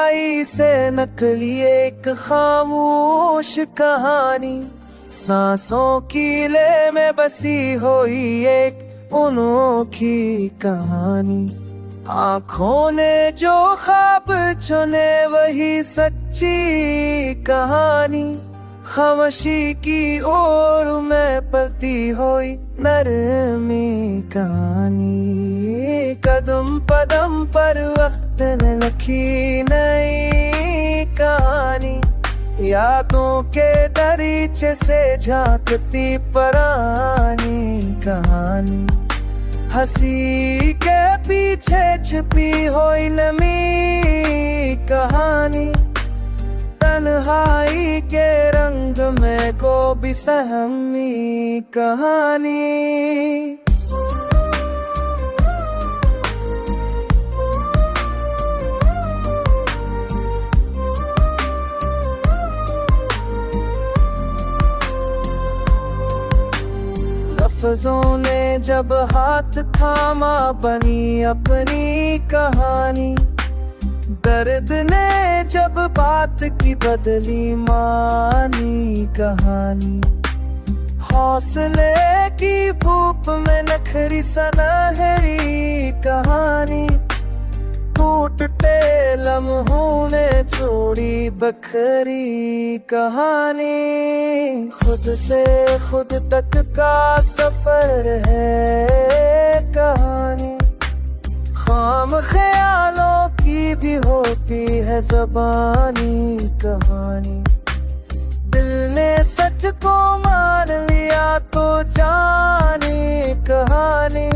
तन्हाई से नकली एक खामोश कहानी, सांसों की ले में बसी हुई एक अनोखी कहानी। आँखों ने जो ख्वाब चुने वही सच्ची कहानी, खामोशी की ओर में पलती हुई नरमी कहानी। कदम कदम पर वक्त ने लिखी नई कहानी, यादों के दरीचे से झांकती पुरानी कहानी। हंसी के पीछे छिपी हुई नमी कहानी, तन्हाई के रंग में को भी सहमी कहानी। लफ्जों ने जब हाथ थामा बनी अपनी कहानी, दर्द ने जब बात की बदली मानी कहानी। हौसले की धूप में नखरी सनहरी कहानी, टूटते लम्हों ने जोड़ी बखरी कहानी। खुद से खुद तक का सफर है कहानी, खाम ख्यालों की भी होती है ज़बानी कहानी। दिल ने सच को मान लिया तो जानी कहानी,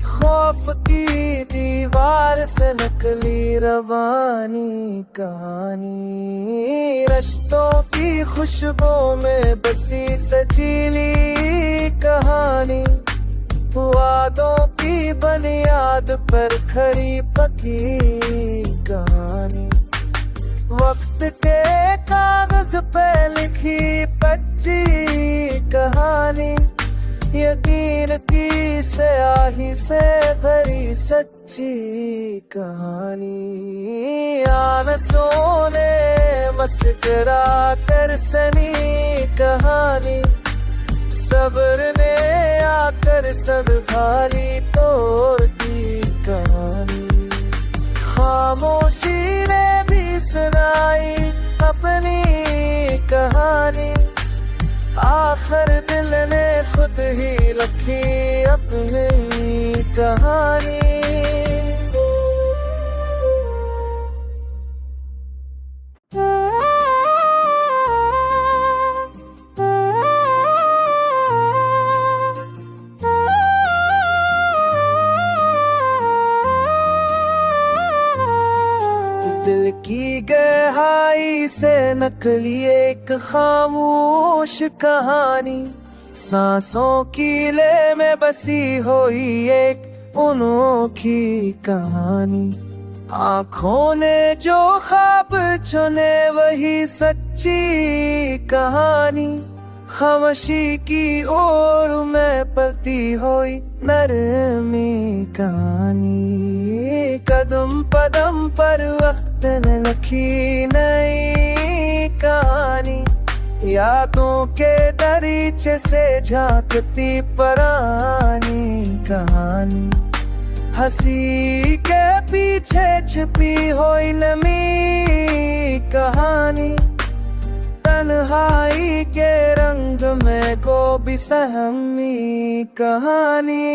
खौफ की दीवार से निकली रवानी कहानी। रिश्तों की खुशबू में बसी सजीली कहानी, वादों की बुनियाद पर खड़ी पकी कहानी। वक्त के कागज पे लिखी कच्ची कहानी, यकीन की स्याही से भरी सच्ची कहानी। आनसों ने मस्करा कर सनी कहानी, सब्र ने आकर संभाली तोड़ दी कहानी। खामोशी ने भी सुनाई अपनी कहानी, आखिर दिल ने खुद ही रखी अपनी कहानी। दिल की गहराई से नकली एक खामोश कहानी, सांसों की ले में बसी हुई एक अनोखी कहानी। आँखों ने जो ख्वाब चुने वही सच्ची कहानी, खामोशी की ओर में पलती हुई नरमी कहानी। कदम कदम पर वक्त ने लिखी नई कहानी, यादों के दरीचे से झांकती पुरानी कहानी। हंसी के पीछे छिपी हुई नमी कहानी, तन्हाई के रंग में को भी सहमी कहानी।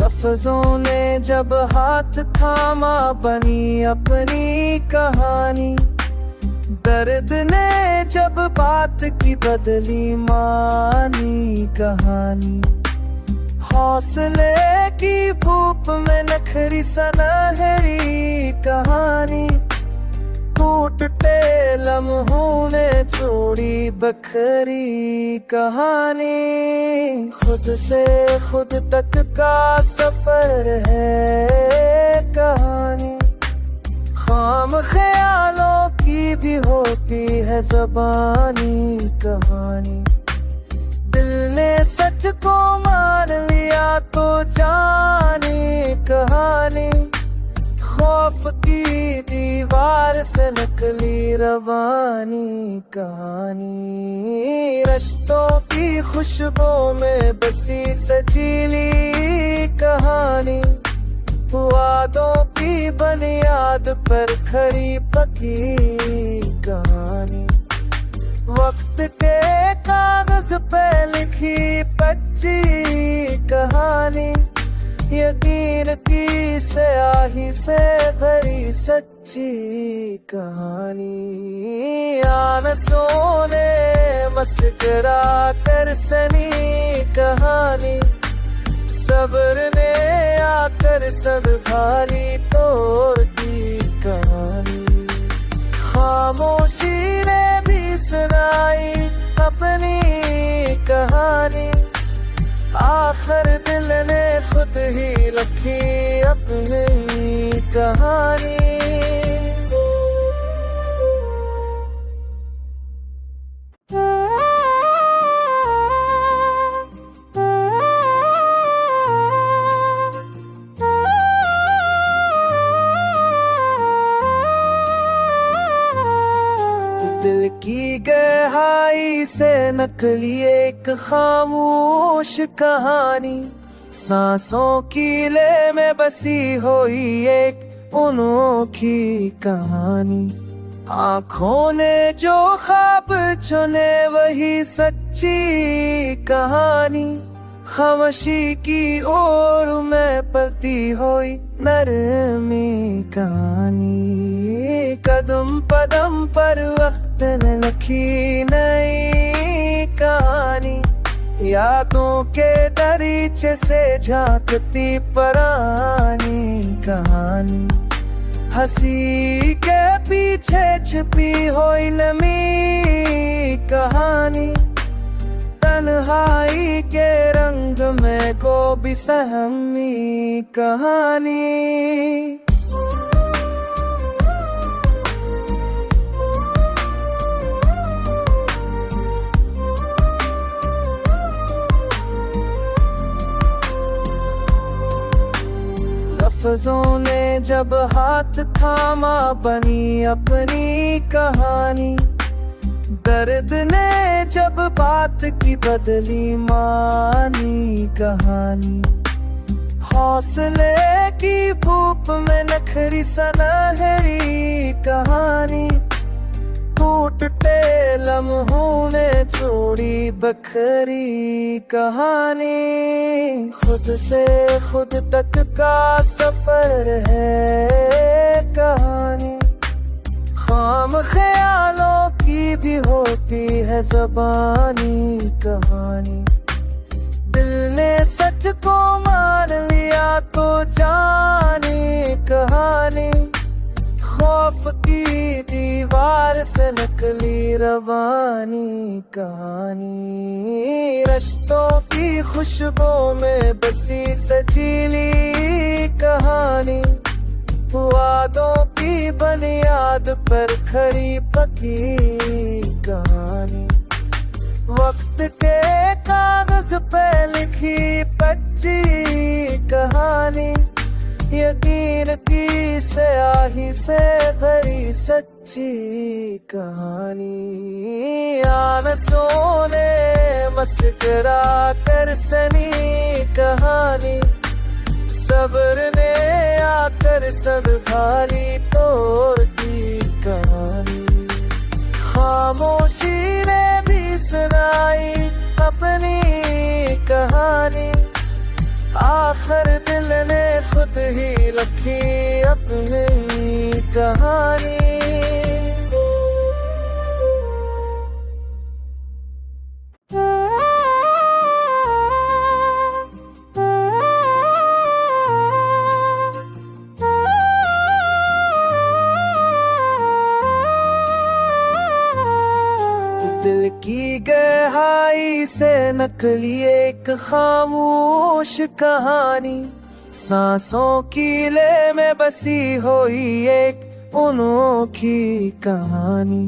लफ्जों ने जब हाथ थामा बनी अपनी कहानी, दर्द ने जब बात की बदली मानी कहानी। हौसले की धूप में नखरी सनहरी कहानी, टूटते लम्हों ने जोड़ी बखरी कहानी। खुद से खुद तक का सफर है कहानी, खाम ख्यालों की भी होती है ज़बानी कहानी। दिल ने सच को मान लिया तो जाने कहानी। खौफ की दीवार से नकली रवानी कहानी। रिश्तों की खुशबू में बसी सजीली कहानी। वादों की बुनियाद पर खड़ी पकी कहानी। वक्त के कागज पे लिखी कच्ची कहानी। यकीन की स्याही से भरी सच्ची कहानी। आन सोने मस्करा कर सनी कहानी। सब्र ने आकर संभाली तोड़ दी कहानी। खामोशी ने भी सुनाई अपनी कहानी। आखिर दिल ने खुद ही रखी अपनी कहानी। दिल की गहराई से नकली एक खामोश कहानी। सांसों की ले में बसी हुई एक अनोखी कहानी। आँखों ने जो ख्वाब चुने वही सच्ची कहानी। खामोशी की ओर में पलती हुई नरमी कहानी। कदम कदम पर वक्त ने लिखी नई कहानी। यादों के दरीचे से झांकती पुरानी कहानी। हंसी के पीछे छिपी हुई नमी कहानी। तन्हाई के रंग में को भी सहमी कहानी। लफ्जों ने जब हाथ थामा बनी अपनी कहानी। दर्द ने जब बात की बदली मानी कहानी। हौसले की धूप में नखरी सनहरी कहानी। टूटते लम्हों ने जोड़ी बखरी कहानी। खुद से खुद तक का सफर है कहानी। खाम ख्यालों की भी होती है ज़बानी कहानी। दिल ने सच को मान लिया तो जाने कहानी। खौफ की दीवार से नकली रवानी कहानी। रिश्तों की खुशबू में बसी सजीली कहानी। वादों की बुनियाद पर खड़ी पकी कहानी। वक्त के कागज पे लिखी कच्ची कहानी। यकीन की स्याही से भरी सच्ची कहानी। आन सोने मस्करा कर सनी कहानी। सब्र ने आकर संभाली तोड़ दी कहानी। खामोशी ने भी सुनाई अपनी कहानी। आखिर दिल ने खुद ही रखी अपनी कहानी। दिल की गहराई से नकली एक खामोश कहानी। सांसों की ले में बसी हुई एक अनोखी कहानी।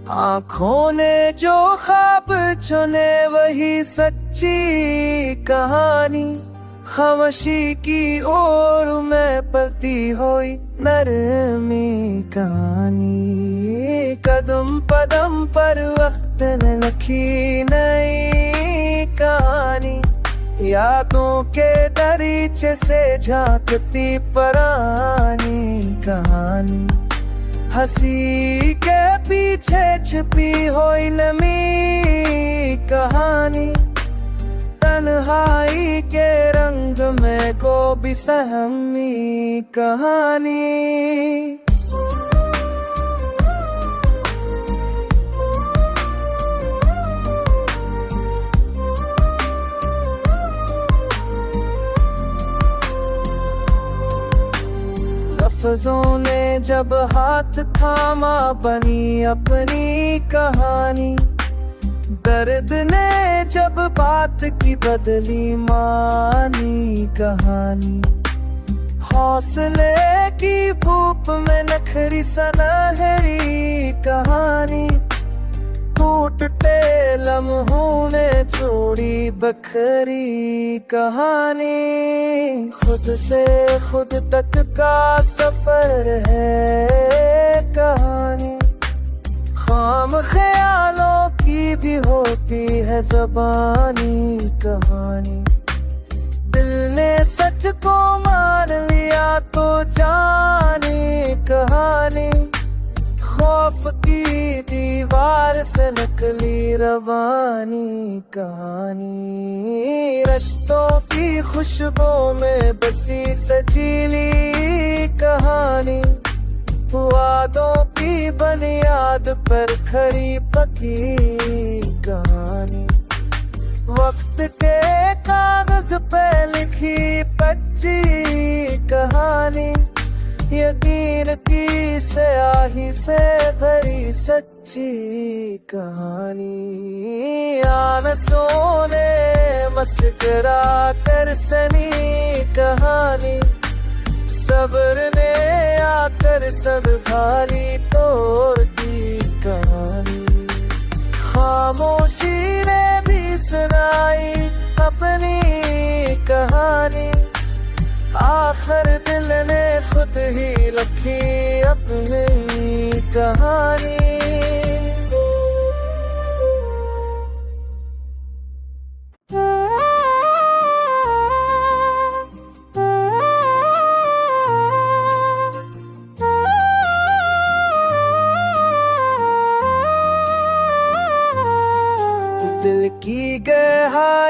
आँखों ने जो ख्वाब चुने वही सच्ची कहानी। खामोशी की ओर में पलती हुई नरमी कहानी। कदम कदम पर वक्त ने लिखी नई कहानी। यादों के दरीचे से झांकती पुरानी कहानी। हंसी के पीछे छिपी हुई नमी कहानी। तन्हाई के रंग में को भी सहमी कहानी। लफ्जों ने जब हाथ थामा बनी अपनी कहानी। दर्द ने जब बात की बदली मानी कहानी। हौसले की धूप में नखरी सनहरी कहानी। टूटते लम्हों ने जोड़ी बखरी कहानी। खुद से खुद तक का सफर है कहानी। खाम ख्यालों की भी होती है ज़बानी कहानी। दिल ने सच को मान लिया तो जानी कहानी। खौफ की दीवार से नकली रवानी कहानी। रिश्तों की खुशबू में बसी सजीली कहानी। वादों की बुनियाद पर खड़ी पकी कहानी। वक्त के कागज पे लिखी कच्ची कहानी। यकीन की स्याही से भरी सच्ची कहानी। आनसों ने मस्करा कर सनी कहानी। सब्र ने आकर सब खाली तोड़ दी कहानी। खामोशी ने भी सुनाई अपनी कहानी। आखिर दिल ने खुद ही लिखी अपनी कहानी। दिल की गहराई